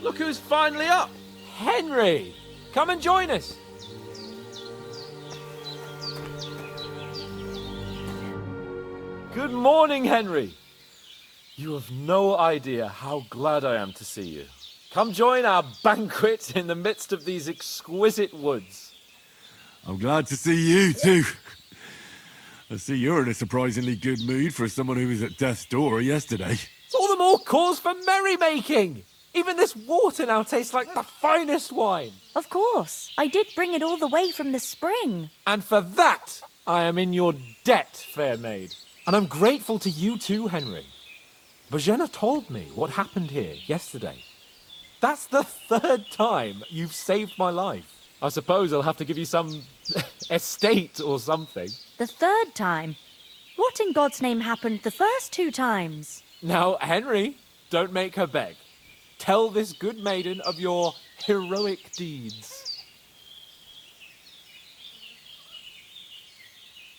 Look who's finally up! Henry! Come and join us! Good morning, Henry! You have no idea how glad I am to see you. Come join our banquet in the midst of these exquisite woods. I'm glad to see you, too. I see you're in a surprisingly good mood for someone who was at death's door yesterday. It's all the more cause for merrymaking! Even this water now tastes like the finest wine. Of course. I did bring it all the way from the spring. And for that, I am in your debt, fair maid. And I'm grateful to you too, Henry. Bojena told me what happened here yesterday. That's the third time you've saved my life. I suppose I'll have to give you some estate or something. The third time? What in God's name happened the first 2 times? Now, Henry, don't make her beg. Tell this good maiden of your heroic deeds.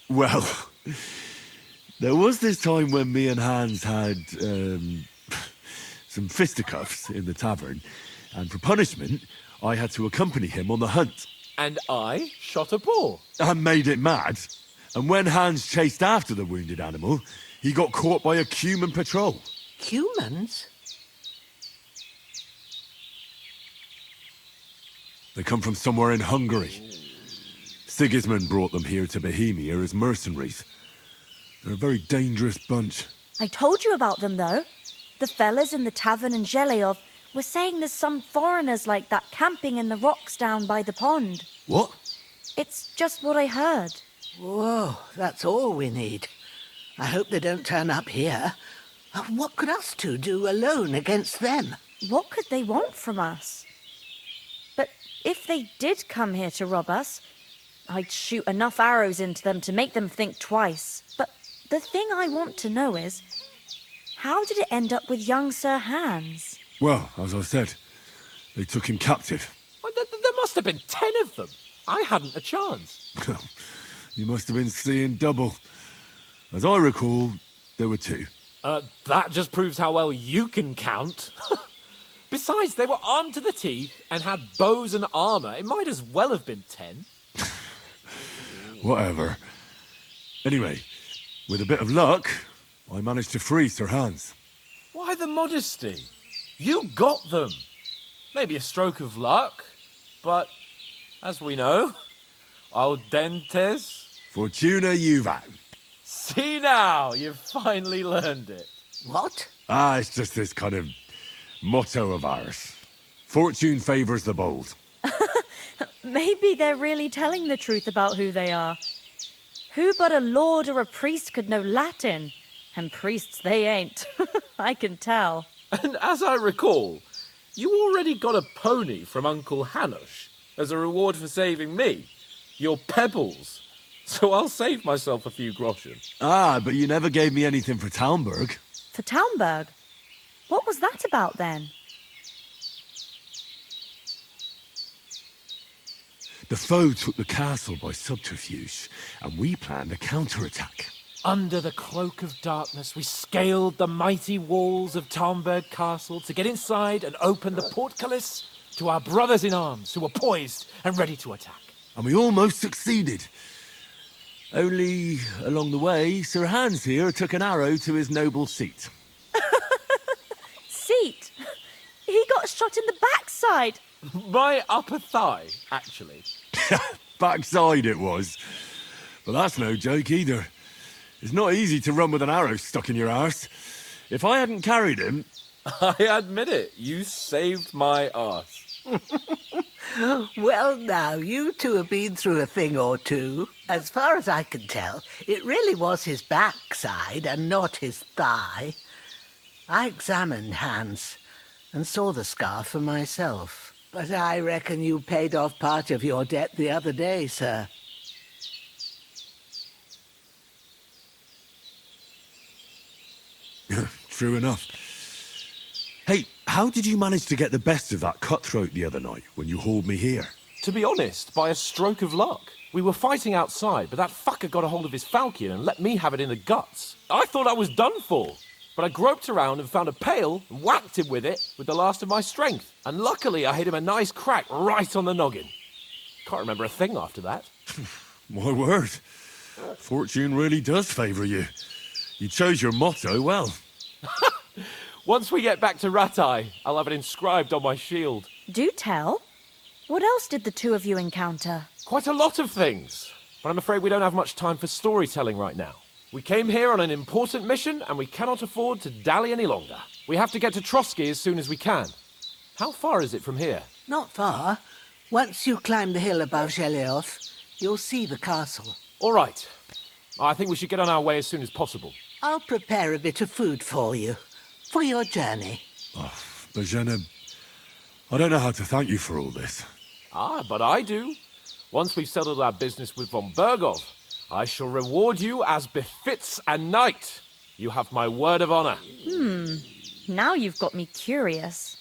Well, there was this time when me and Hans had, some fisticuffs in the tavern, and for punishment, I had to accompany him on the hunt. And I shot a boar. And made it mad. And when Hans chased after the wounded animal, he got caught by a Cuman patrol. Cumans? They come from somewhere in Hungary. Sigismund brought them here to Bohemia as mercenaries. They're a very dangerous bunch. I told you about them, though. The fellas in the tavern in Zheleyov were saying there's some foreigners like that camping in the rocks down by the pond. What? It's just what I heard. Whoa, that's all we need. I hope they don't turn up here. What could us two do alone against them? What could they want from us? But if they did come here to rob us, I'd shoot enough arrows into them to make them think twice. But the thing I want to know is, how did it end up with young Sir Hans? Well, as I said, they took him captive. Well, there must have been 10 of them. I hadn't a chance. You must have been seeing double. As I recall, there were 2. That just proves how well you can count. Besides, they were armed to the teeth and had bows and armor. It might as well have been 10. Whatever. Anyway, with a bit of luck, I managed to free Sir Hans. Why the modesty? You got them. Maybe a stroke of luck, but as we know, al dentes. Fortuna juvat. See now, you've finally learned it. What? It's just this kind of motto of ours. Fortune favours the bold. Maybe they're really telling the truth about who they are. Who but a lord or a priest could know Latin? And priests they ain't. I can tell. And as I recall, you already got a pony from Uncle Hanush as a reward for saving me. Your pebbles. So I'll save myself a few groschen. But you never gave me anything for Talmberg. For Talmberg? What was that about then? The foe took the castle by subterfuge, and we planned a counterattack. Under the cloak of darkness, we scaled the mighty walls of Talmberg Castle to get inside and open the portcullis to our brothers in arms who were poised and ready to attack. And we almost succeeded. Only, along the way, Sir Hans here took an arrow to his noble seat. Seat? He got shot in the backside. My upper thigh, actually. Backside it was. But that's no joke either. It's not easy to run with an arrow stuck in your arse. If I hadn't carried him... I admit it, you saved my arse. Well, now, you two have been through a thing or two. As far as I can tell, it really was his backside and not his thigh. I examined Hans and saw the scar for myself. But I reckon you paid off part of your debt the other day, sir. True enough. Hey, how did you manage to get the best of that cutthroat the other night when you hauled me here? To be honest, by a stroke of luck. We were fighting outside, but that fucker got a hold of his falchion and let me have it in the guts. I thought I was done for. But I groped around and found a pail and whacked him with it with the last of my strength. And luckily I hit him a nice crack right on the noggin. Can't remember a thing after that. My word. Fortune really does favour you. You chose your motto well. Once we get back to Ratai, I'll have it inscribed on my shield. Do tell. What else did the two of you encounter? Quite a lot of things. But I'm afraid we don't have much time for storytelling right now. We came here on an important mission, and we cannot afford to dally any longer. We have to get to Trotsky as soon as we can. How far is it from here? Not far. Once you climb the hill above Sheleoth, you'll see the castle. All right. I think we should get on our way as soon as possible. I'll prepare a bit of food for you, for your journey. Bozhena, I don't know how to thank you for all this. But I do. Once we've settled our business with von Bergov, I shall reward you as befits a knight. You have my word of honor. Now you've got me curious.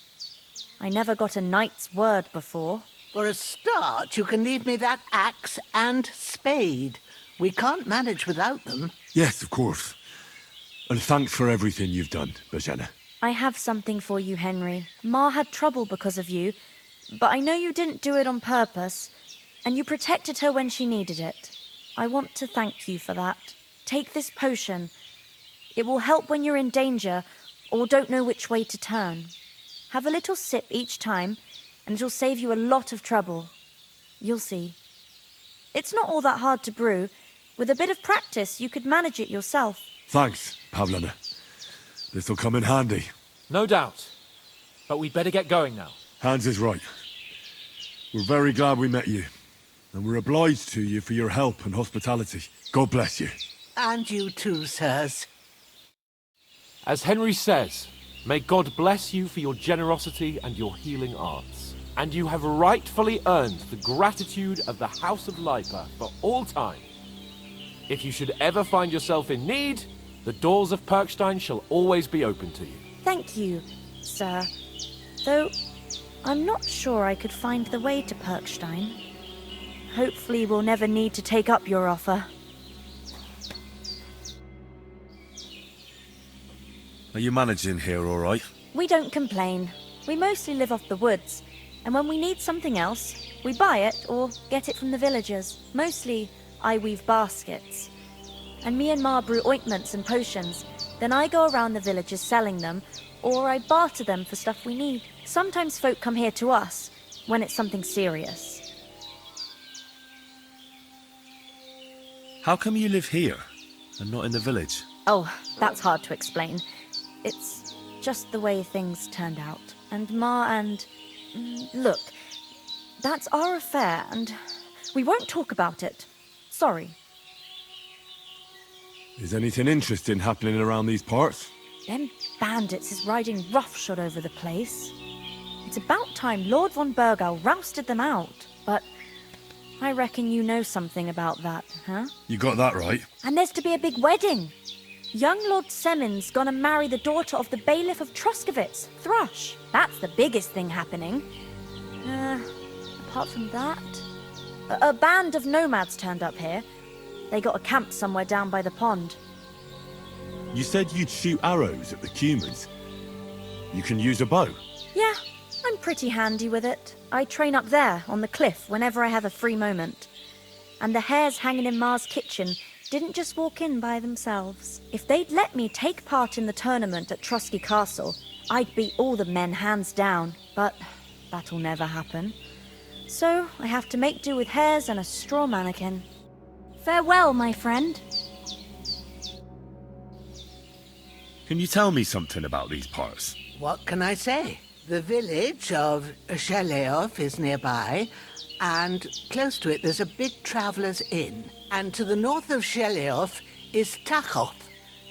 I never got a knight's word before. For a start, you can leave me that axe and spade. We can't manage without them. Yes, of course. And thanks for everything you've done, Bozhena. I have something for you, Henry. Ma had trouble because of you, but I know you didn't do it on purpose, and you protected her when she needed it. I want to thank you for that. Take this potion. It will help when you're in danger or don't know which way to turn. Have a little sip each time, and it'll save you a lot of trouble. You'll see. It's not all that hard to brew. With a bit of practice, you could manage it yourself. Thanks, Pavlana. This'll come in handy. No doubt. But we'd better get going now. Hans is right. We're very glad we met you. And we're obliged to you for your help and hospitality. God bless you. And you too, sirs. As Henry says, may God bless you for your generosity and your healing arts. And you have rightfully earned the gratitude of the House of Lipa for all time. If you should ever find yourself in need, the doors of Perkstein shall always be open to you. Thank you, sir. Though, I'm not sure I could find the way to Perkstein. Hopefully we'll never need to take up your offer. Are you managing here all right? We don't complain. We mostly live off the woods, and when we need something else, we buy it or get it from the villagers. Mostly, I weave baskets. And me and Ma brew ointments and potions. Then I go around the villages selling them, or I barter them for stuff we need. Sometimes folk come here to us, when it's something serious. How come you live here and not in the village? Oh, that's hard to explain. It's just the way things turned out. And Ma and... Look, that's our affair, and we won't talk about it. Sorry. Is anything interesting happening around these parts? Them bandits is riding roughshod over the place. It's about time Lord von Burgau rousted them out. But I reckon you know something about that, huh? You got that right. And there's to be a big wedding. Young Lord Semin's gonna marry the daughter of the bailiff of Troskowitz, Thrush. That's the biggest thing happening. Apart from that... A band of nomads turned up here. They got a camp somewhere down by the pond. You said you'd shoot arrows at the Cumans. You can use a bow. Yeah, I'm pretty handy with it. I train up there, on the cliff, whenever I have a free moment. And the hares hanging in Ma's kitchen didn't just walk in by themselves. If they'd let me take part in the tournament at Trotsky Castle, I'd beat all the men hands down, but that'll never happen. So I have to make do with hares and a straw mannequin. Farewell, my friend. Can you tell me something about these parts? What can I say? The village of Sheleoth is nearby, and close to it there's a big traveller's inn. And to the north of Sheleoth is Tachov.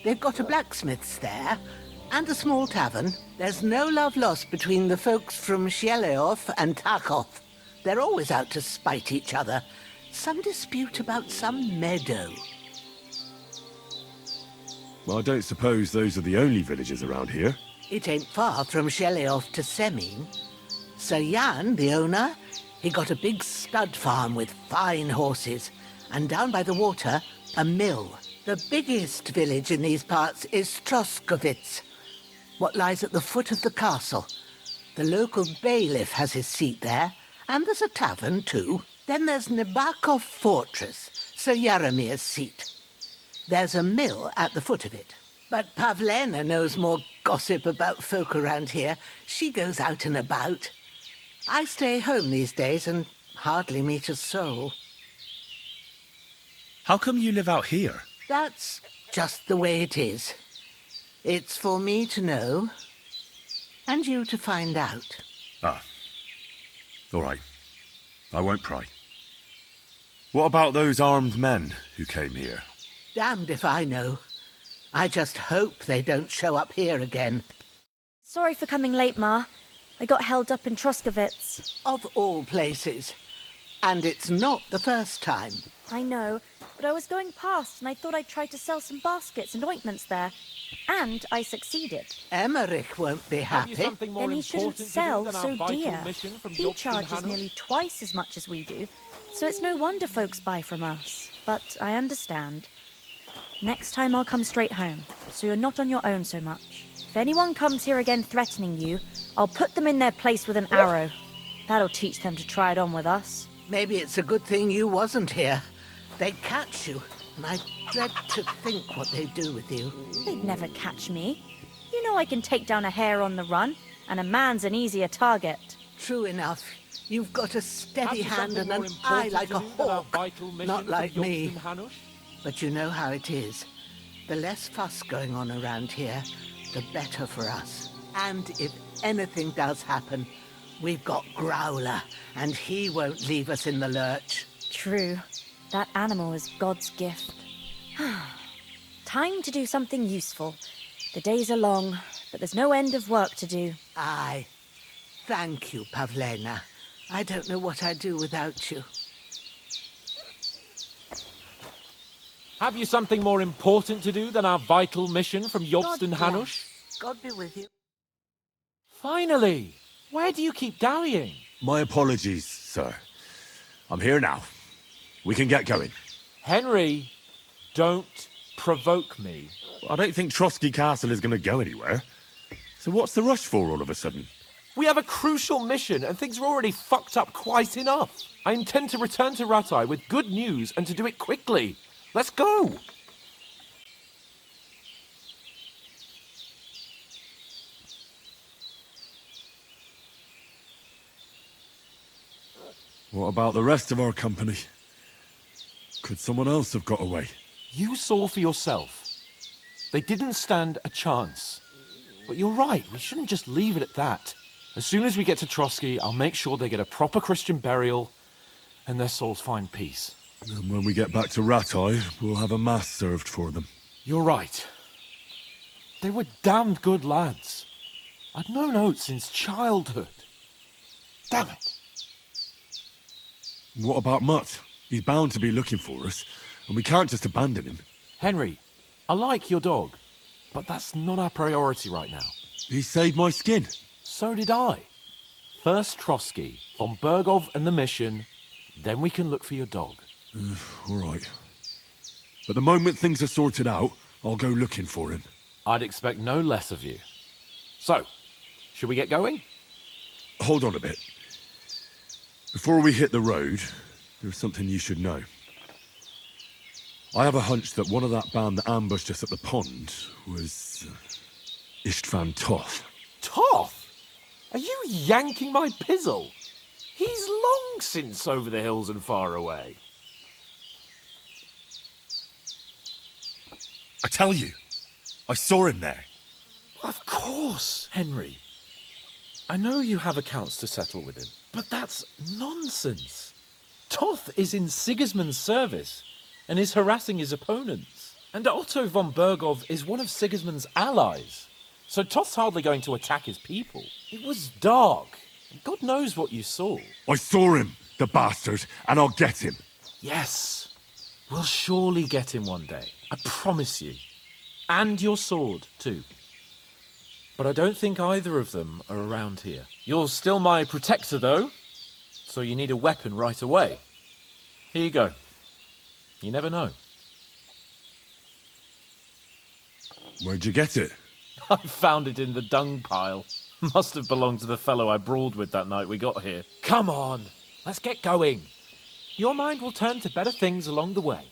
They've got a blacksmith's there, and a small tavern. There's no love lost between the folks from Sheleoth and Tachov. They're always out to spite each other. Some dispute about some meadow. Well, I don't suppose those are the only villages around here. It ain't far from Sheleoth to Semin. Sir Jan, the owner, he got a big stud farm with fine horses, and down by the water, a mill. The biggest village in these parts is Troskovitz, what lies at the foot of the castle. The local bailiff has his seat there, and there's a tavern too. Then there's Nebakov Fortress, Sir Yaramir's seat. There's a mill at the foot of it. But Pavlena knows more gossip about folk around here. She goes out and about. I stay home these days and hardly meet a soul. How come you live out here? That's just the way it is. It's for me to know, and you to find out. Ah. All right. I won't pry. What about those armed men who came here? Damned if I know. I just hope they don't show up here again. Sorry for coming late, Ma. I got held up in Troskovitz. Of all places. And it's not the first time. I know, but I was going past and I thought I'd try to sell some baskets and ointments there. And I succeeded. Emmerich won't be Have you happy. something more Then he important shouldn't to do sell than our so vital dear. mission from He Jobst and charges Hanush? nearly twice as much as we do, so it's no wonder folks buy from us. But I understand. Next time I'll come straight home, so you're not on your own so much. If anyone comes here again threatening you, I'll put them in their place with an arrow. That'll teach them to try it on with us. Maybe it's a good thing you wasn't here. They'd catch you, and I dread to think what they'd do with you. They'd never catch me. You know I can take down a hare on the run, and a man's an easier target. True enough. You've got a steady Have you hand something and more an eye important like to a do than our hawk. vital mission Not from like Jobst me. and Hanush? But you know how it is. The less fuss going on around here, the better for us. And if anything does happen, we've got Growler, and he won't leave us in the lurch. True. That animal is God's gift. Time to do something useful. The days are long, but there's no end of work to do. Aye. Thank you, Pavlena. I don't know what I'd do without you. Have you something more important to do than our vital mission from Jobst and Hanush? God be with you. Finally! Where do you keep dallying? My apologies, sir. I'm here now. We can get going. Henry, don't provoke me. I don't think Trotsky Castle is going to go anywhere. So what's the rush for all of a sudden? We have a crucial mission and things are already fucked up quite enough. I intend to return to Ratai with good news and to do it quickly. Let's go! What about the rest of our company? Could someone else have got away? You saw for yourself. They didn't stand a chance. But you're right, we shouldn't just leave it at that. As soon as we get to Trotsky, I'll make sure they get a proper Christian burial and their souls find peace. And when we get back to Ratai, we'll have a mass served for them. You're right. They were damned good lads. I'd known Oates since childhood. Damn it. What about Mutt? He's bound to be looking for us, and we can't just abandon him. Henry, I like your dog, but that's not our priority right now. He saved my skin. So did I. First Trotsky, von Bergov and the mission, then we can look for your dog. All right. But the moment things are sorted out, I'll go looking for him. I'd expect no less of you. So, should we get going? Hold on a bit. Before we hit the road, there's something you should know. I have a hunch that one of that band that ambushed us at the pond was Istvan Toth. Toth? Are you yanking my pizzle? He's long since over the hills and far away. I tell you, I saw him there. Of course, Henry. I know you have accounts to settle with him, but that's nonsense. Toth is in Sigismund's service and is harassing his opponents. And Otto von Bergov is one of Sigismund's allies. So Toth's hardly going to attack his people. It was dark. And God knows what you saw. I saw him, the bastard, and I'll get him. Yes, we'll surely get him one day. I promise you. And your sword, too. But I don't think either of them are around here. You're still my protector, though. So you need a weapon right away. Here you go. You never know. Where'd you get it? I found it in the dung pile. Must have belonged to the fellow I brawled with that night we got here. Come on, let's get going. Your mind will turn to better things along the way.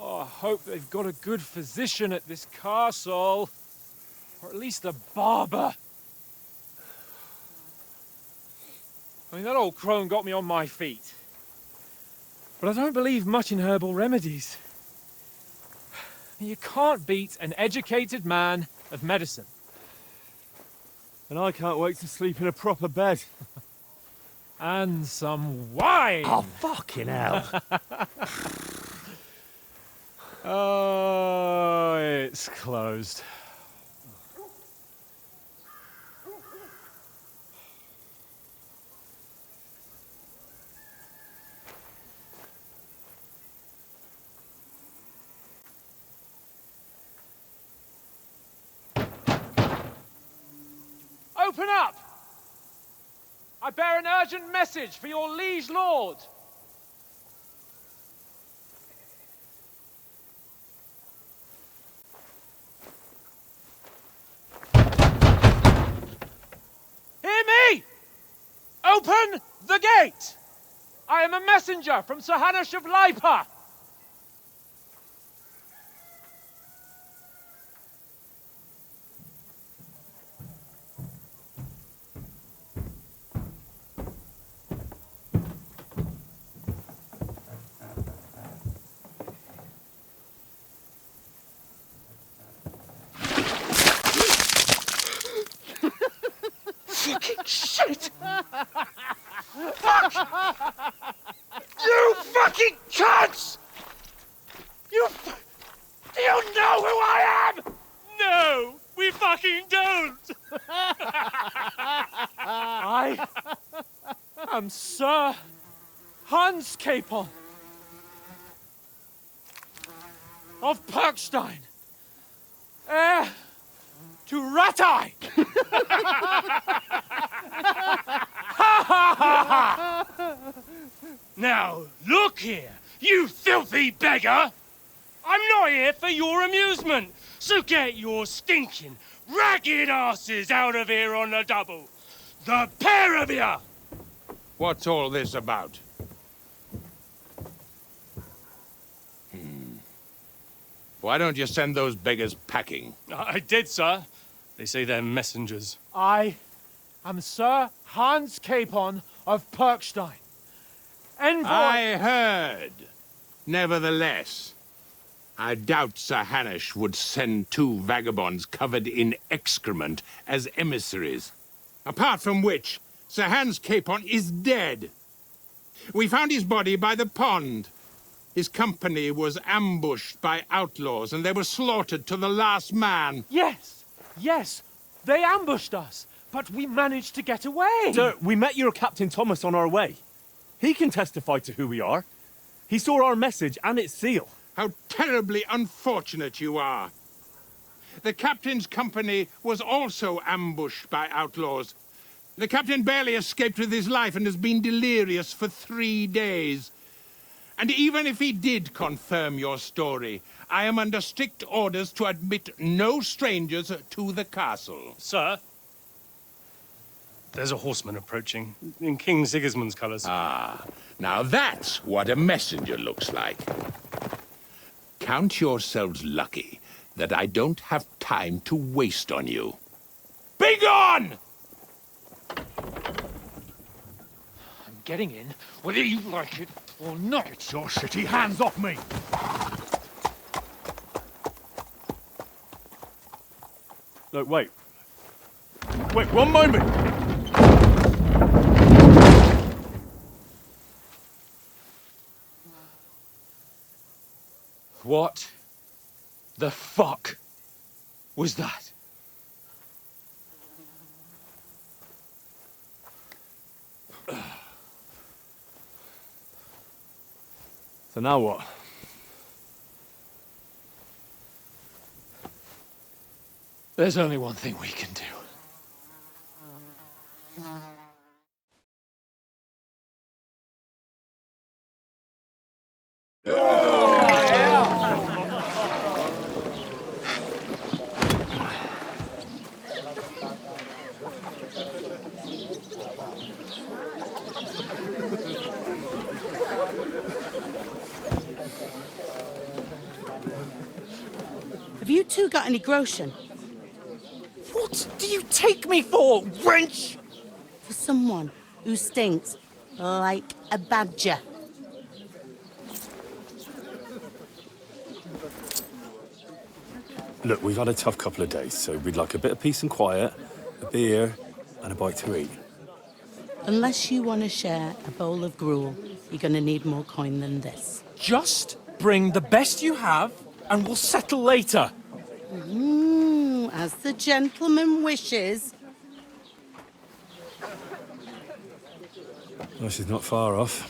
I hope they've got a good physician at this castle. Or at least a barber. I mean, that old crone got me on my feet. But I don't believe much in herbal remedies. You can't beat an educated man of medicine. And I can't wait to sleep in a proper bed. And some wine! Oh, fucking hell. Oh, it's closed. Open up! I bear an urgent message for your liege lord. Hear me! Open the gate! I am a messenger from Sir Hanush of Lipa. Fucking shit! Fuck! You fucking cunts! You I am Sir Hans Capon of Perkstein, heir to Ratai. Now, look here, you filthy beggar! I'm not here for your amusement, so get your stinking, ragged asses out of here on the double. The pair of you! What's all this about? Why don't you send those beggars packing? I did, sir. They say they're messengers. I am Sir Hans Capon of Perkstein, envoy. I heard. Nevertheless, I doubt Sir Hanush would send two vagabonds covered in excrement as emissaries. Apart from which, Sir Hans Capon is dead. We found his body by the pond. His company was ambushed by outlaws, and they were slaughtered to the last man. Yes, yes, they ambushed us, but we managed to get away. Sir, we met your Captain Thomas on our way. He can testify to who we are. He saw our message and its seal. How terribly unfortunate you are. The captain's company was also ambushed by outlaws. The captain barely escaped with his life and has been delirious for 3 days. And even if he did confirm your story, I am under strict orders to admit no strangers to the castle. Sir, there's a horseman approaching, in King Sigismund's colours. Ah, now that's what a messenger looks like. Count yourselves lucky that I don't have time to waste on you. Be gone! I'm getting in, whether you like it or not. Get your shitty hands off me! Look, wait. Wait, one moment! What the fuck was that? So now what? There's only one thing we can do. Have you two got any groschen? What do you take me for, wench? For someone who stinks like a badger. Look, we've had a tough couple of days, so we'd like a bit of peace and quiet, a beer, and a bite to eat. Unless you want to share a bowl of gruel, you're going to need more coin than this. Just bring the best you have, and we'll settle later. As the gentleman wishes. Well, she's not far off.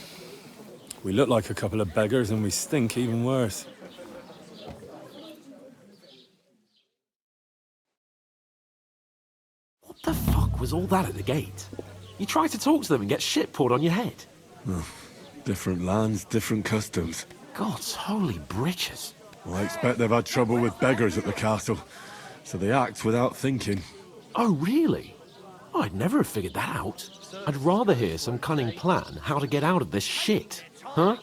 We look like a couple of beggars, and we stink even worse. What the fuck was all that at the gate? You try to talk to them and get shit poured on your head. Oh, different lands, different customs. God's holy britches. Well, I expect they've had trouble with beggars at the castle, so they act without thinking. Oh, really? Oh, I'd never have figured that out. I'd rather hear some cunning plan how to get out of this shit. Huh?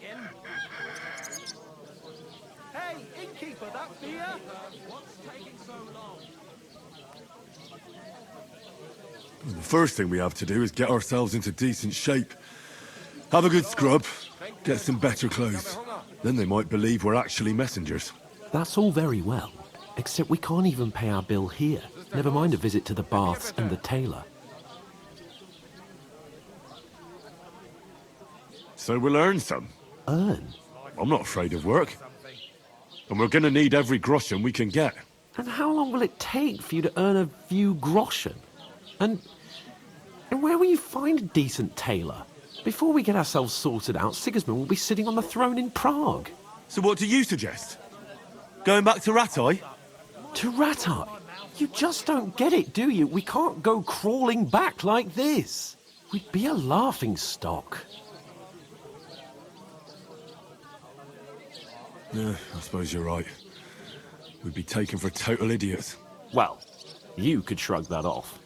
Hey, innkeeper, that beer? What's taking so long? The first thing we have to do is get ourselves into decent shape. Have a good scrub, get some better clothes. Then they might believe we're actually messengers. That's all very well, except we can't even pay our bill here. Never mind a visit to the baths and the tailor. So we'll earn some. Earn? I'm not afraid of work. And we're gonna need every groschen we can get. And how long will it take for you to earn a few groschen? And where will you find a decent tailor? Before we get ourselves sorted out, Sigismund will be sitting on the throne in Prague. So what do you suggest? Going back to Ratai? To Ratai? You just don't get it, do you? We can't go crawling back like this. We'd be a laughing stock. Yeah, I suppose you're right. We'd be taken for total idiots. Well, you could shrug that off.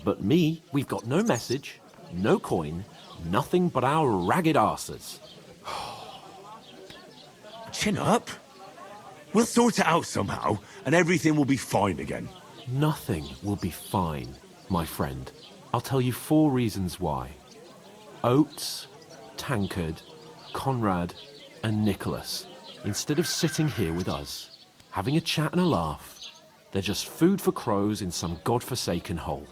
But me, we've got no message, no coin, nothing but our ragged arses. Chin up. We'll sort it out somehow, and everything will be fine again. Nothing will be fine, my friend. I'll tell you 4 reasons why. Oates, Tankard, Conrad, and Nicholas, instead of sitting here with us, having a chat and a laugh, they're just food for crows in some godforsaken hole.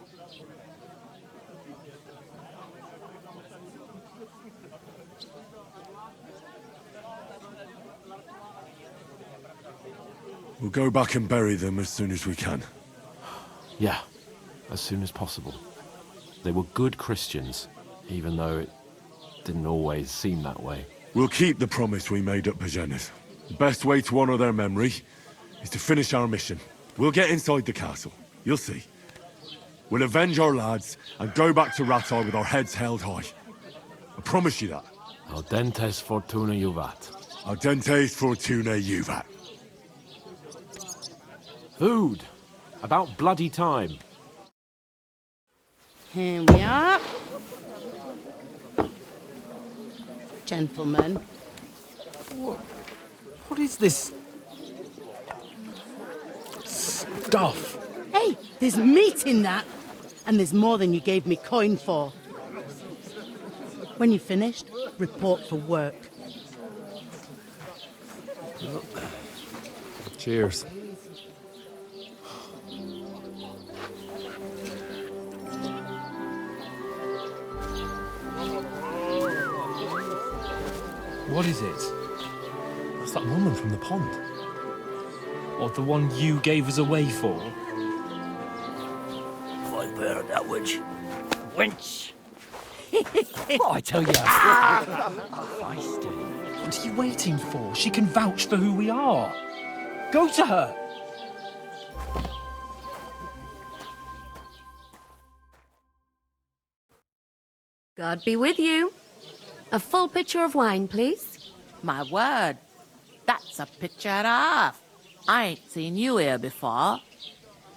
We'll go back and bury them as soon as we can. Yeah, as soon as possible. They were good Christians, even though it didn't always seem that way. We'll keep the promise we made at Bajenas. The best way to honor their memory is to finish our mission. We'll get inside the castle. You'll see. We'll avenge our lads and go back to Ratai with our heads held high. I promise you that. Audentes fortuna juvat. Audentes fortuna juvat. Food. About bloody time. Here we are. Gentlemen. What is this stuff? Hey, there's meat in that. And there's more than you gave me coin for. When you're finished, report for work. Cheers. What is it? That's that woman from the pond. Or the one you gave us away for? I bear that witch. Wench! What I tell you? What are you waiting for? She can vouch for who we are. Go to her. God be with you. A full pitcher of wine, please. My word, that's a picture and a half. I ain't seen you here before.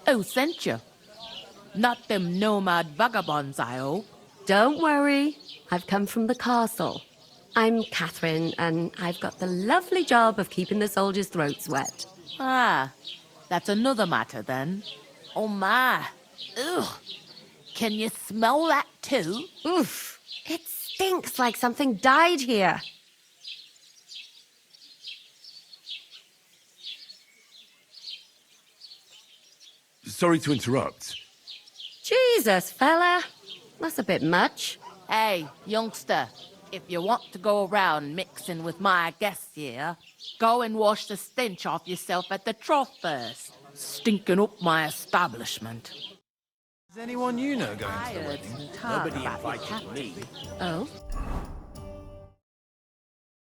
Who sent you? Not them nomad vagabonds, I hope. Don't worry. I've come from the castle. I'm Catherine, and I've got the lovely job of keeping the soldiers' throats wet. Ah, that's another matter then. Oh my. Ugh. Can you smell that too? Oof. It stinks like something died here. Sorry to interrupt. Jesus, fella. That's a bit much. Hey, youngster, if you want to go around mixing with my guests here, go and wash the stench off yourself at the trough first. Stinking up my establishment. Is anyone you know going to the wedding? Nobody invited me. Oh?